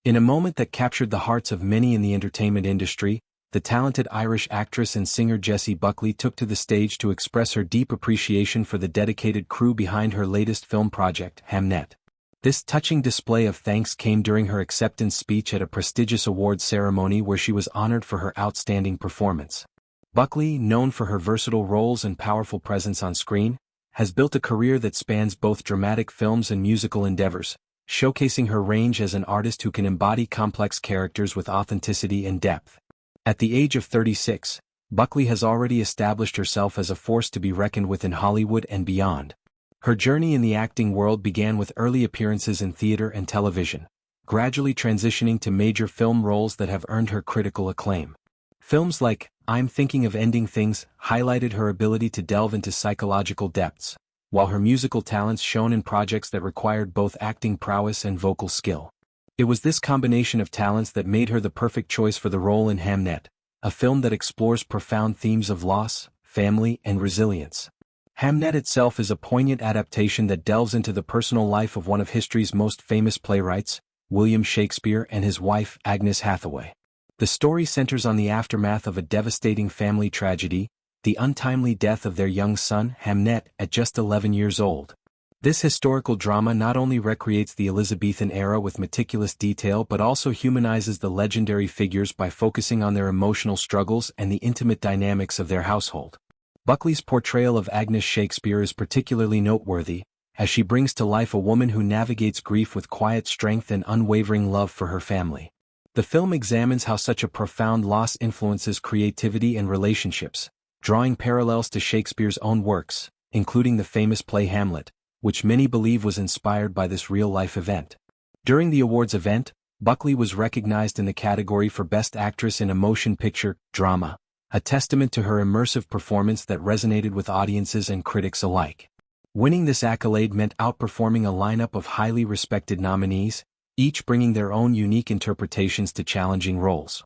In a moment that captured the hearts of many in the entertainment industry, the talented Irish actress and singer Jessie Buckley took to the stage to express her deep appreciation for the dedicated crew behind her latest film project, Hamnet. This touching display of thanks came during her acceptance speech at a prestigious awards ceremony where she was honored for her outstanding performance. Buckley, known for her versatile roles and powerful presence on screen, has built a career that spans both dramatic films and musical endeavors, showcasing her range as an artist who can embody complex characters with authenticity and depth. At the age of 36, Buckley has already established herself as a force to be reckoned with in Hollywood and beyond. Her journey in the acting world began with early appearances in theater and television, gradually transitioning to major film roles that have earned her critical acclaim. Films like I'm Thinking of Ending Things highlighted her ability to delve into psychological depths, while her musical talents shone in projects that required both acting prowess and vocal skill. It was this combination of talents that made her the perfect choice for the role in Hamnet, a film that explores profound themes of loss, family, and resilience. Hamnet itself is a poignant adaptation that delves into the personal life of one of history's most famous playwrights, William Shakespeare, and his wife, Agnes Hathaway. The story centers on the aftermath of a devastating family tragedy, the untimely death of their young son, Hamnet, at just 11 years old. This historical drama not only recreates the Elizabethan era with meticulous detail but also humanizes the legendary figures by focusing on their emotional struggles and the intimate dynamics of their household. Buckley's portrayal of Agnes Shakespeare is particularly noteworthy, as she brings to life a woman who navigates grief with quiet strength and unwavering love for her family. The film examines how such a profound loss influences creativity and relationships, drawing parallels to Shakespeare's own works, including the famous play Hamlet, which many believe was inspired by this real-life event. During the awards event, Buckley was recognized in the category for Best Actress in a Motion Picture Drama, a testament to her immersive performance that resonated with audiences and critics alike. Winning this accolade meant outperforming a lineup of highly respected nominees, each bringing their own unique interpretations to challenging roles.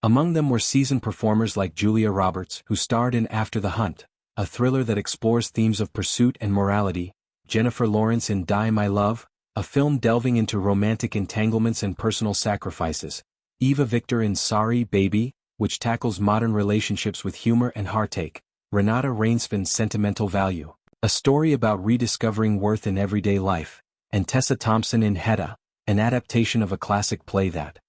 Among them were seasoned performers like Julia Roberts, who starred in After the Hunt, a thriller that explores themes of pursuit and morality, Jennifer Lawrence in Die My Love, a film delving into romantic entanglements and personal sacrifices, Eva Victor in Sorry, Baby, which tackles modern relationships with humor and heartache, Renata Rainsford's Sentimental Value, a story about rediscovering worth in everyday life, and Tessa Thompson in Hedda, an adaptation of a classic play that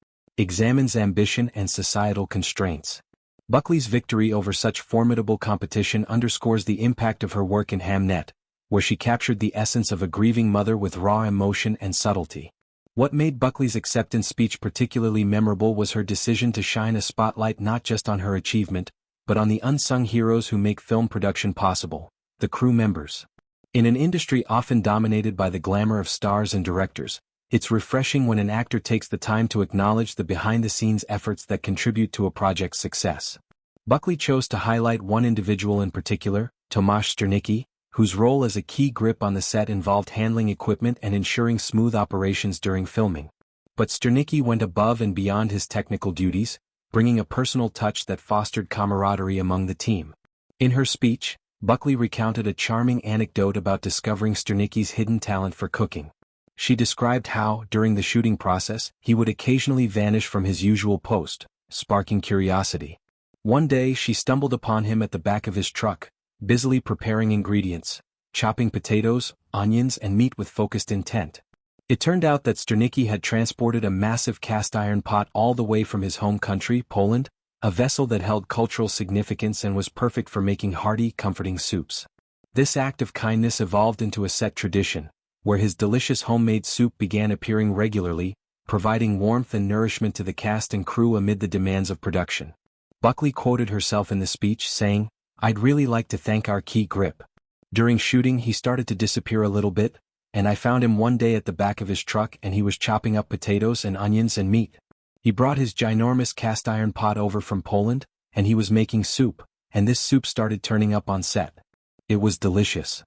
examines ambition and societal constraints. Buckley's victory over such formidable competition underscores the impact of her work in Hamnet, where she captured the essence of a grieving mother with raw emotion and subtlety. What made Buckley's acceptance speech particularly memorable was her decision to shine a spotlight not just on her achievement, but on the unsung heroes who make film production possible, the crew members. In an industry often dominated by the glamour of stars and directors, it's refreshing when an actor takes the time to acknowledge the behind-the-scenes efforts that contribute to a project's success. Buckley chose to highlight one individual in particular, Tomasz Sternicki, whose role as a key grip on the set involved handling equipment and ensuring smooth operations during filming. But Sternicki went above and beyond his technical duties, bringing a personal touch that fostered camaraderie among the team. In her speech, Buckley recounted a charming anecdote about discovering Sternicki's hidden talent for cooking. She described how, during the shooting process, he would occasionally vanish from his usual post, sparking curiosity. One day she stumbled upon him at the back of his truck, busily preparing ingredients, chopping potatoes, onions, and meat with focused intent. It turned out that Sternicki had transported a massive cast-iron pot all the way from his home country, Poland, a vessel that held cultural significance and was perfect for making hearty, comforting soups. This act of kindness evolved into a set tradition, where his delicious homemade soup began appearing regularly, providing warmth and nourishment to the cast and crew amid the demands of production. Buckley quoted herself in the speech, saying, "I'd really like to thank our key grip. During shooting he started to disappear a little bit, and I found him one day at the back of his truck and he was chopping up potatoes and onions and meat. He brought his ginormous cast-iron pot over from Poland, and he was making soup, and this soup started turning up on set. It was delicious."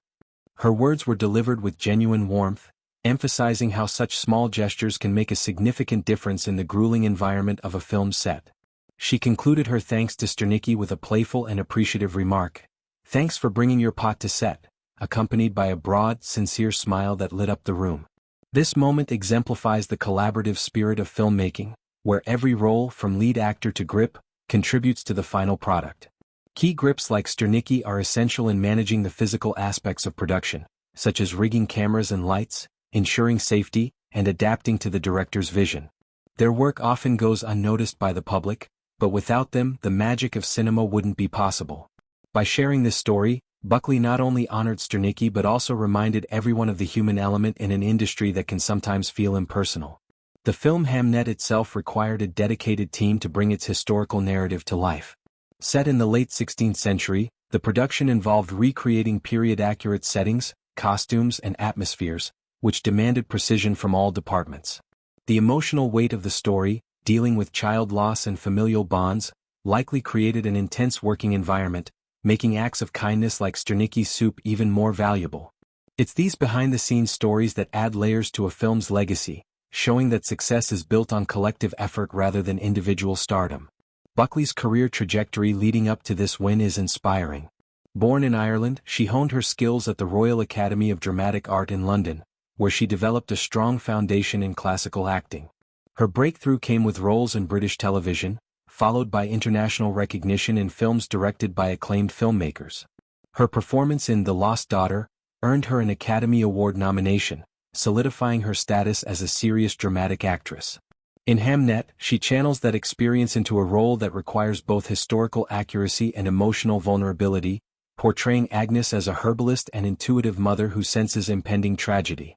Her words were delivered with genuine warmth, emphasizing how such small gestures can make a significant difference in the grueling environment of a film set. She concluded her thanks to Sternicki with a playful and appreciative remark, "Thanks for bringing your pot to set," accompanied by a broad, sincere smile that lit up the room. This moment exemplifies the collaborative spirit of filmmaking, where every role, from lead actor to grip, contributes to the final product. Key grips like Sternicki are essential in managing the physical aspects of production, such as rigging cameras and lights, ensuring safety, and adapting to the director's vision. Their work often goes unnoticed by the public, but without them, the magic of cinema wouldn't be possible. By sharing this story, Buckley not only honored Sternicki but also reminded everyone of the human element in an industry that can sometimes feel impersonal. The film Hamnet itself required a dedicated team to bring its historical narrative to life. Set in the late 16th century, the production involved recreating period-accurate settings, costumes, and atmospheres, which demanded precision from all departments. The emotional weight of the story, dealing with child loss and familial bonds, likely created an intense working environment, making acts of kindness like Sternicki's soup even more valuable. It's these behind-the-scenes stories that add layers to a film's legacy, showing that success is built on collective effort rather than individual stardom. Buckley's career trajectory leading up to this win is inspiring. Born in Ireland, she honed her skills at the Royal Academy of Dramatic Art in London, where she developed a strong foundation in classical acting. Her breakthrough came with roles in British television, followed by international recognition in films directed by acclaimed filmmakers. Her performance in The Lost Daughter earned her an Academy Award nomination, solidifying her status as a serious dramatic actress. In Hamnet, she channels that experience into a role that requires both historical accuracy and emotional vulnerability, portraying Agnes as a herbalist and intuitive mother who senses impending tragedy.